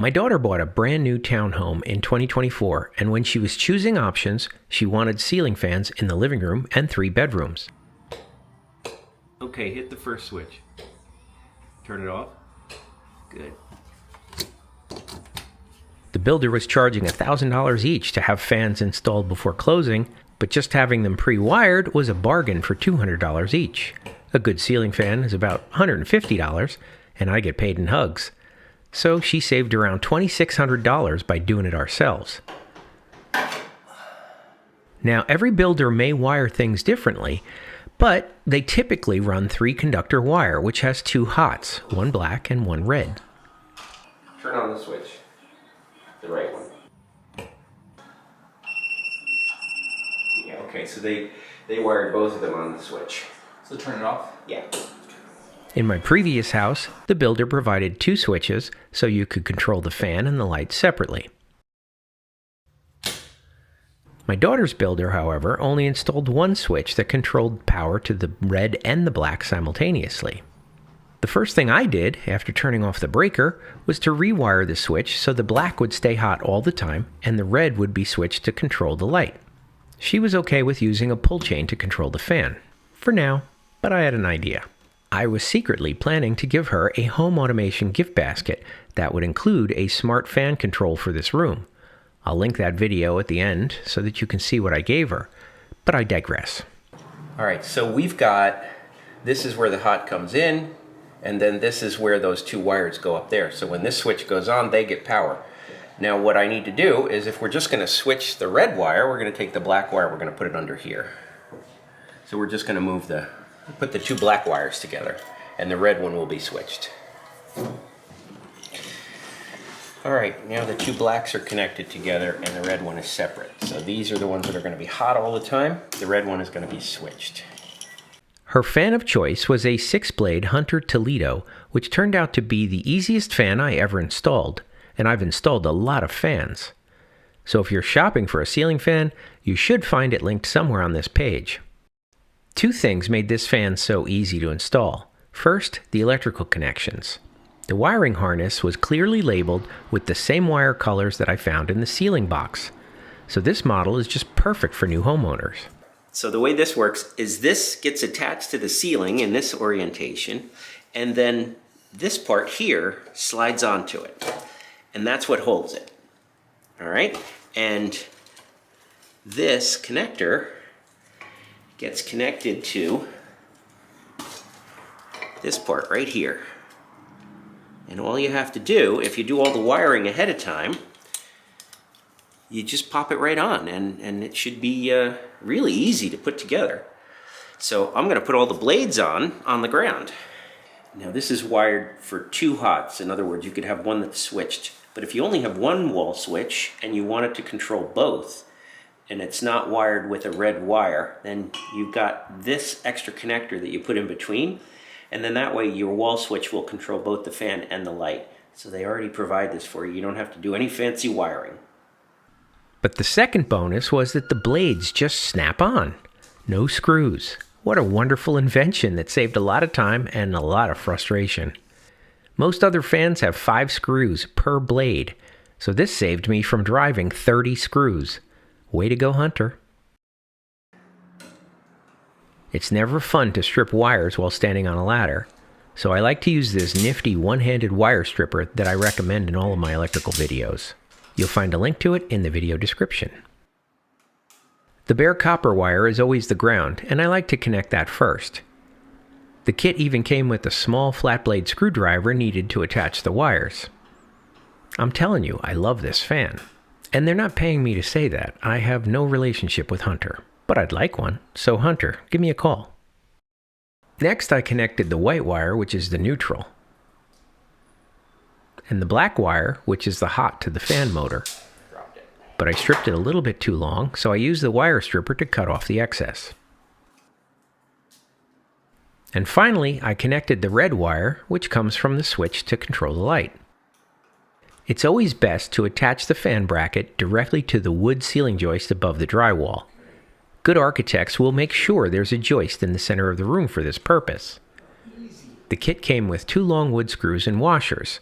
My daughter bought a brand new townhome in 2024, and when she was choosing options, she wanted ceiling fans in the living room and 3 bedrooms. Okay, hit the first switch. Turn it off. Good. The builder was charging $1,000 each to have fans installed before closing, but just having them pre-wired was a bargain for $200 each. A good ceiling fan is about $150, and I get paid in hugs. So she saved around $2,600 by doing it ourselves. Now, every builder may wire things differently, but they typically run 3-conductor wire, which has 2 hots, one black and one red. Turn on the switch, the right one. Yeah, okay, so they wired both of them on the switch. So turn it off? Yeah. In my previous house, the builder provided 2 switches so you could control the fan and the lights separately. My daughter's builder, however, only installed 1 switch that controlled power to the red and the black simultaneously. The first thing I did, after turning off the breaker, was to rewire the switch so the black would stay hot all the time and the red would be switched to control the light. She was okay with using a pull chain to control the fan, for now, but I had an idea. I was secretly planning to give her a home automation gift basket that would include a smart fan control for this room. I'll link that video at the end so that you can see what I gave her, but I digress. All right, so we've got, this is where the hot comes in, and then this is where those 2 wires go up there. So when this switch goes on, they get power. Now what I need to do is, if we're just gonna switch the red wire, we're gonna take the black wire, we're gonna put it under here. So we're just gonna put the 2 black wires together, and the red one will be switched. All right, now the 2 blacks are connected together and the red one is separate. So these are the ones that are going to be hot all the time. The red one is going to be switched. Her fan of choice was a 6-blade Hunter Toledo, which turned out to be the easiest fan I ever installed, and I've installed a lot of fans. So if you're shopping for a ceiling fan, you should find it linked somewhere on this page. 2 things made this fan so easy to install. First, the electrical connections. The wiring harness was clearly labeled with the same wire colors that I found in the ceiling box. So this model is just perfect for new homeowners. So the way this works is this gets attached to the ceiling in this orientation, and then this part here slides onto it. And that's what holds it. All right? And this connector gets connected to this part right here. And all you have to do, if you do all the wiring ahead of time, you just pop it right on, and it should be really easy to put together. So I'm going to put all the blades on the ground. Now this is wired for 2 hots. In other words, you could have one that's switched. But if you only have 1 wall switch and you want it to control both, and it's not wired with a red wire, then you've got this extra connector that you put in between, and then that way your wall switch will control both the fan and the light. So they already provide this for you. You don't have to do any fancy wiring. But the second bonus was that the blades just snap on. No screws. What a wonderful invention that saved a lot of time and a lot of frustration. Most other fans have 5 screws per blade, so this saved me from driving 30 screws. Way to go, Hunter. It's never fun to strip wires while standing on a ladder, so I like to use this nifty one-handed wire stripper that I recommend in all of my electrical videos. You'll find a link to it in the video description. The bare copper wire is always the ground, and I like to connect that first. The kit even came with a small flat blade screwdriver needed to attach the wires. I'm telling you, I love this fan. And they're not paying me to say that. I have no relationship with Hunter, but I'd like one. So Hunter, give me a call. Next, I connected the white wire, which is the neutral, and the black wire, which is the hot to the fan motor. But I stripped it a little bit too long, so I used the wire stripper to cut off the excess. And finally, I connected the red wire, which comes from the switch to control the light. It's always best to attach the fan bracket directly to the wood ceiling joist above the drywall. Good architects will make sure there's a joist in the center of the room for this purpose. The kit came with 2 long wood screws and washers.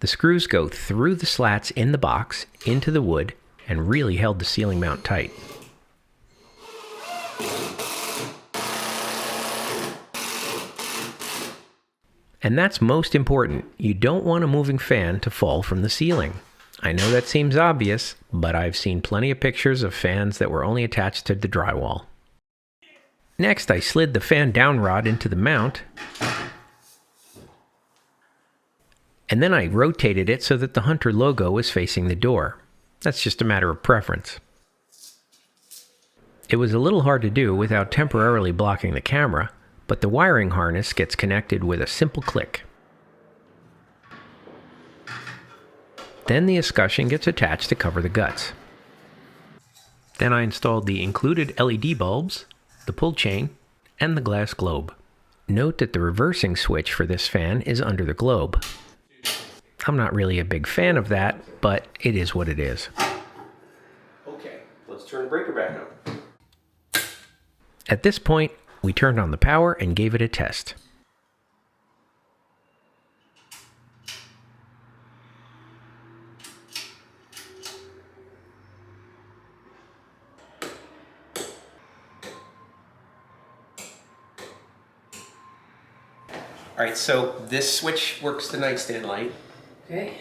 The screws go through the slats in the box into the wood and really held the ceiling mount tight. And that's most important. You don't want a moving fan to fall from the ceiling. I know that seems obvious, but I've seen plenty of pictures of fans that were only attached to the drywall. Next, I slid the fan down rod into the mount, and then I rotated it so that the Hunter logo was facing the door. That's just a matter of preference. It was a little hard to do without temporarily blocking the camera, but the wiring harness gets connected with a simple click. Then the escutcheon gets attached to cover the guts. Then I installed the included LED bulbs, the pull chain, and the glass globe. Note that the reversing switch for this fan is under the globe. I'm not really a big fan of that, but it is what it is. Okay, let's turn the breaker back on. At this point, we turned on the power and gave it a test. All right, so this switch works the nightstand light. Okay.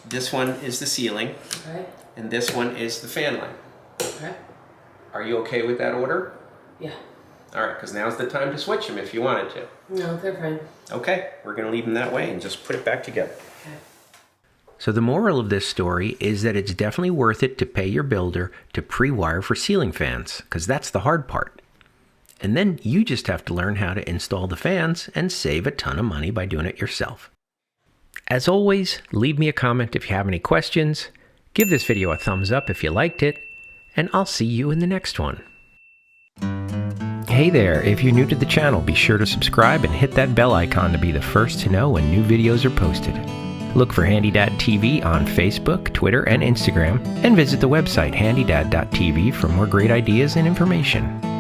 This one is the ceiling. Okay. And this one is the fan light. Okay. Are you okay with that order? Yeah. All right, because now's the time to switch them if you wanted to. No, they're fine. Okay, we're going to leave them that way and just put it back together. Okay. So the moral of this story is that it's definitely worth it to pay your builder to pre-wire for ceiling fans, because that's the hard part. And then you just have to learn how to install the fans and save a ton of money by doing it yourself. As always, leave me a comment if you have any questions, give this video a thumbs up if you liked it, and I'll see you in the next one. Hey there, if you're new to the channel, be sure to subscribe and hit that bell icon to be the first to know when new videos are posted. Look for HandyDadTV on Facebook, Twitter, and Instagram, and visit the website HandyDad.tv for more great ideas and information.